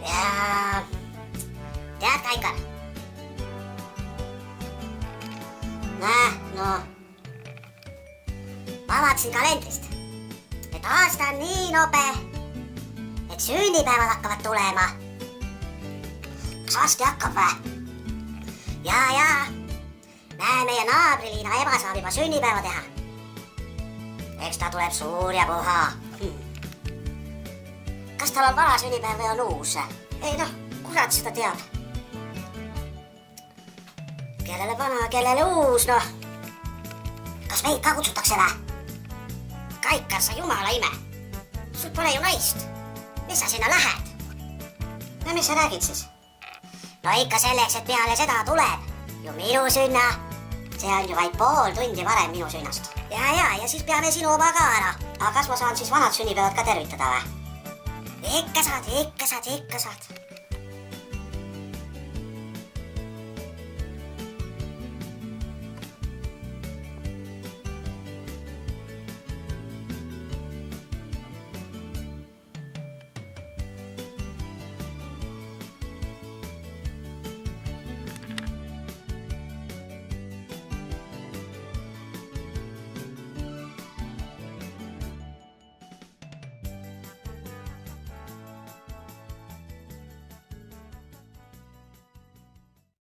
Ja tead, Kaikar? No. Ma vaatasin kalendrist, et aasta on nii nobe, et sünnipäevad hakkavad tulema. Kas varsti hakkab või? Jaa. Näe, meie naabriliina ema saab juba sünnipäeva teha. Eks ta tuleb suur ja puha. Kas tal on vana sünnipäev või on uus? Ei noh, kurat seda teab. Kellele vana, kellele uus, noh. Kas meid ka kutsutakse või? Kaikar, sa jumala ime. Sul pole ju naist. Mis sa sinna lähed? No mis sa räägid siis? No ikka selleks, et peale seda tuleb ju minu sünna. See on ju vaid pool tundi varem minu sünnast. Ja siis peame sinu oma ka ära. Aga kas ma saan siis vanad sünnipäevad ka tervitada või? Ikka saad.